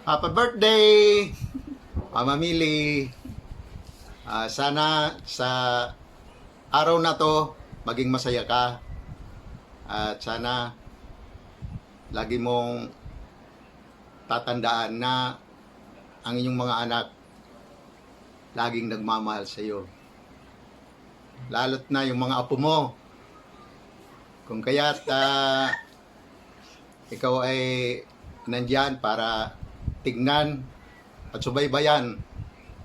Happy birthday, Mama Mili. Sana sa araw na to maging masaya ka. At sana lagi mong tatandaan na ang inyong mga anak laging nagmamahal sa iyo. Lalo't na yung mga apo mo. Kung kaya't ikaw ay nandyan para tignan at subaybayan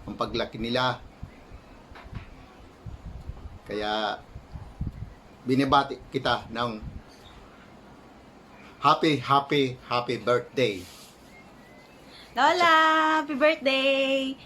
ang paglaki nila. Kaya binibati kita ng happy birthday. Lola, happy birthday!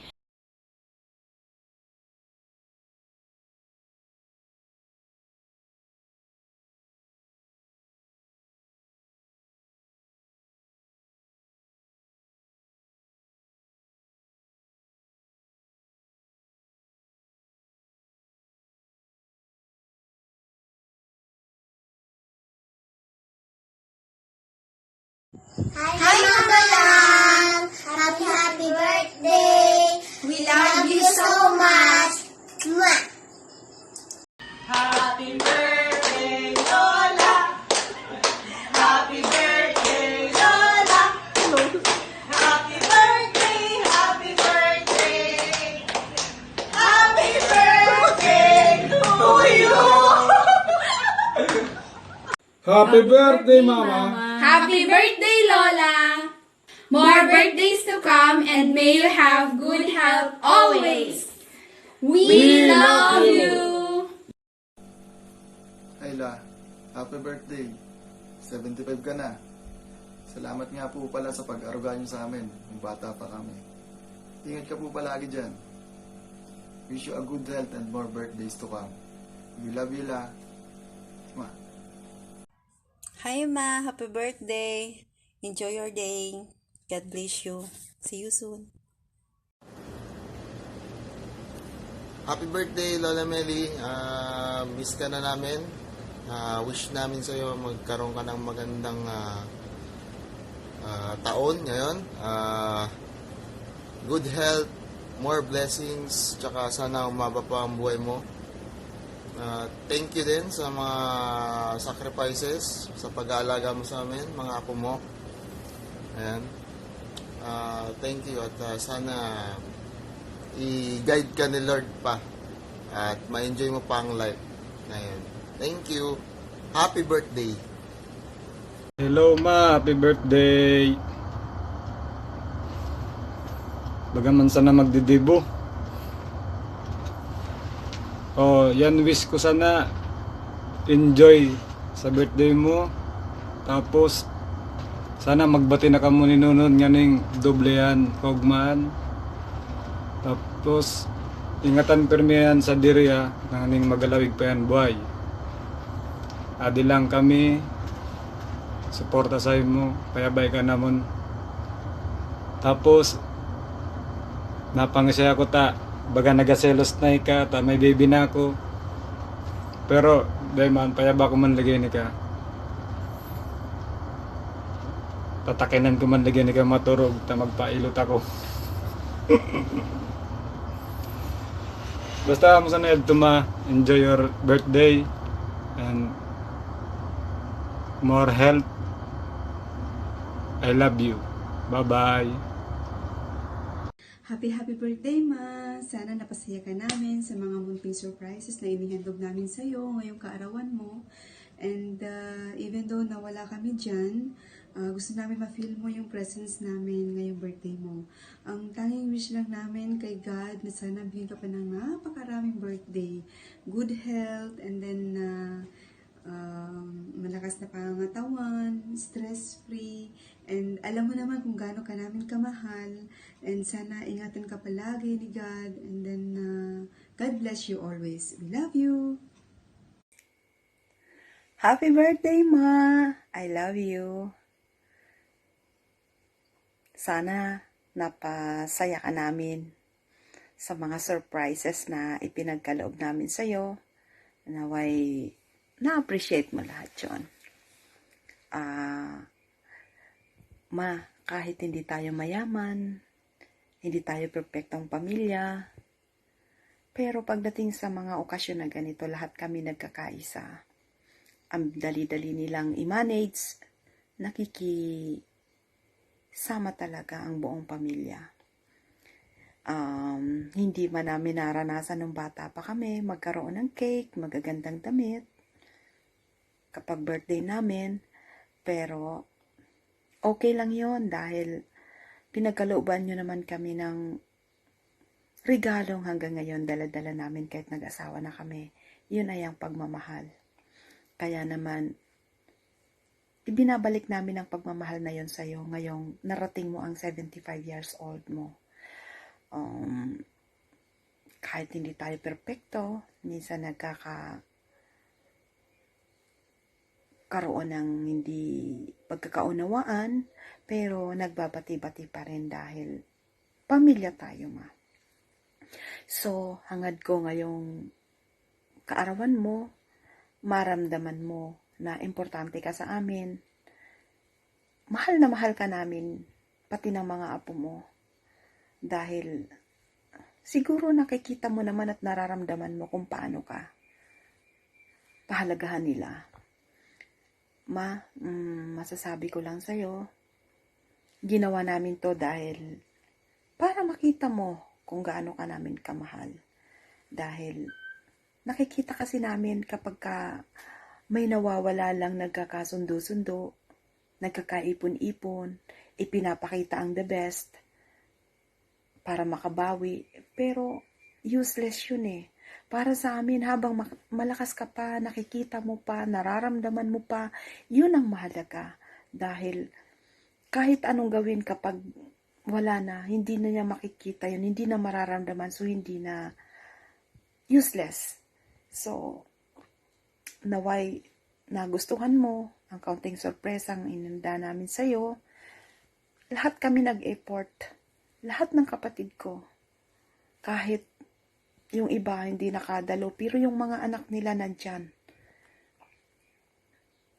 Hi, Mama Lang! Happy birthday! We love you so much! Mwah! Happy birthday, Lola! Happy birthday, Lola! Happy birthday, happy birthday! Happy birthday to you! Happy birthday, Mama! Happy birthday, Lola! More birthdays to come and may you have good health always. We love you! Ayla, happy birthday. 75 ka na. Salamat nga po pala sa pag-aruga niyo sa amin nung bata pa kami. Ingat ka po palagi dyan. Wish you a good health and more birthdays to come. We love you, La. Mwah. Hi Ma, happy birthday. Enjoy your day. God bless you. See you soon. Happy birthday, Lola Meli. Miss ka na namin. Wish namin sa'yo magkaroon ka ng magandang taon ngayon. Good health, more blessings, tsaka sana umaba pa ang buhay mo. Thank you din sa mga sacrifices, sa pag-aalaga mo sa amin, mga apo mo. Ayan. Thank you at sana i-guide ka ni Lord pa at ma-enjoy mo pa ang life ngayon. Thank you. Happy birthday. Hello, Ma. Happy birthday. Bagaman sana magdidibo. Oh, yan wish ko sana enjoy sa birthday mo. Tapos sana magbati na kamo ni Nunod nga ning doblehan kogman. Tapos ingatan permihan sa diriya nga ning magalawig pa yan buhay. Adi lang kami suporta sa imo, payabay ka namon. Tapos napangisaya ko ta baga nagaselos na ka, ta may baby na ako. Pero, dahil man, payaba ko man lagay ni ka. Tatakinan ko man lagay ni ka maturog, ta magpailot ako. Basta mo sana yun tuma, enjoy your birthday, and more health. I love you. Bye-bye. Happy birthday, Ma! Sana napasaya ka namin sa mga munting surprises na inihandog namin sa iyo ngayong kaarawan mo. And even though nawala kami dyan, gusto namin ma-feel mo yung presence namin ngayong birthday mo. Ang tanging wish lang namin kay God na sana bigyan ka pa ng napakaraming birthday, good health, and then malakas na pangangatawan, stress-free, and alam mo naman kung gaano ka namin kamahal, and sana ingatan ka palagi ni God, and then God bless you always. We love you! Happy birthday, Ma! I love you. Sana napasaya ka namin sa mga surprises na ipinagkaloob namin sa'yo. Naway na-appreciate mo lahat yun. Ma, Kahit hindi tayo mayaman, hindi tayo perpektong pamilya, pero pagdating sa mga okasyon na ganito, lahat kami nagkakaisa. Ang dali-dali nilang i-manage, nakikisama talaga ang buong pamilya. Hindi man namin naranasan nung bata pa kami, magkaroon ng cake, magagandang damit, kapag birthday namin, pero okay lang yon dahil pinagkalooban nyo naman kami ng regalong hanggang ngayon dala-dala namin kahit nag-asawa na kami. Yun ay ang pagmamahal. Kaya naman, ibinabalik namin ang pagmamahal na yon sa'yo ngayong narating mo ang 75 years old mo. Kahit hindi tayo perpekto, minsan karoon ng hindi pagkakaunawaan, pero nagbabati-bati pa rin dahil pamilya tayo, ma. So, hangad ko ngayong kaarawan mo, maramdaman mo na importante ka sa amin. Mahal na mahal ka namin, pati ng mga apo mo. Dahil siguro nakikita mo naman at nararamdaman mo kung paano ka pahalagahan nila. Ma, masasabi ko lang sa'yo, ginawa namin to dahil para makita mo kung gaano ka namin kamahal. Dahil nakikita kasi namin kapag may nawawala lang, nagkakasundo-sundo, nagkakaipon-ipon, ipinapakita ang the best para makabawi. Pero useless yun eh. Para sa amin, habang malakas ka pa, nakikita mo pa, nararamdaman mo pa, yun ang mahalaga. Dahil kahit anong gawin kapag wala na, hindi na niya makikita yun, hindi na mararamdaman, so hindi na useless. So, naway nagustuhan mo ang kaunting sorpresang inanda namin sa'yo. Lahat kami nag-effort, lahat ng kapatid ko. Kahit yung iba hindi nakadalo, pero yung mga anak nila nandyan.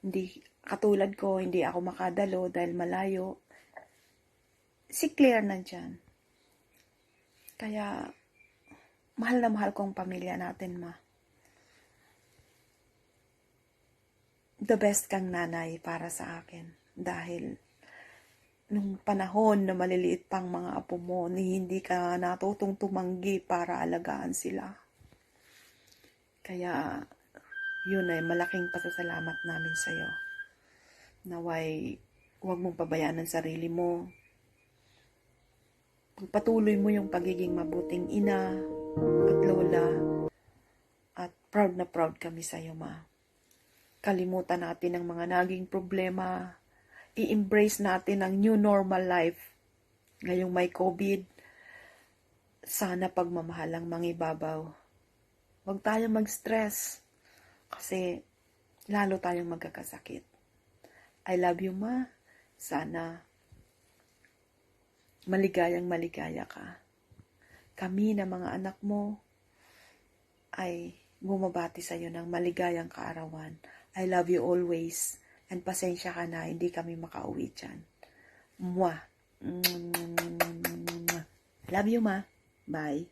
Hindi, katulad ko, hindi ako makadalo dahil malayo. Si Claire nandyan. Kaya, mahal na mahal kong pamilya natin, ma. The best kang nanay para sa akin. Dahil, nung panahon na maliliit pang mga apo mo, ni hindi ka natutong tumanggi para alagaan sila. Kaya, yun ay malaking pasasalamat namin sa'yo. Naway, huwag mong pabayaan ang sarili mo. Pagpatuloy mo yung pagiging mabuting ina at lola. At proud na proud kami sa'yo, ma. Kalimutan natin ang mga naging problema. I-embrace natin ang new normal life. Ngayong may COVID, sana pagmamahal ang mangibabaw. Huwag tayong mag-stress kasi lalo tayong magkakasakit. I love you, ma. Sana maligayang maligaya ka. Kami na mga anak mo ay bumabati sa iyo ng maligayang kaarawan. I love you always. And pasensya ka na, hindi kami makauwi dyan. Mwah. Love you, ma. Bye.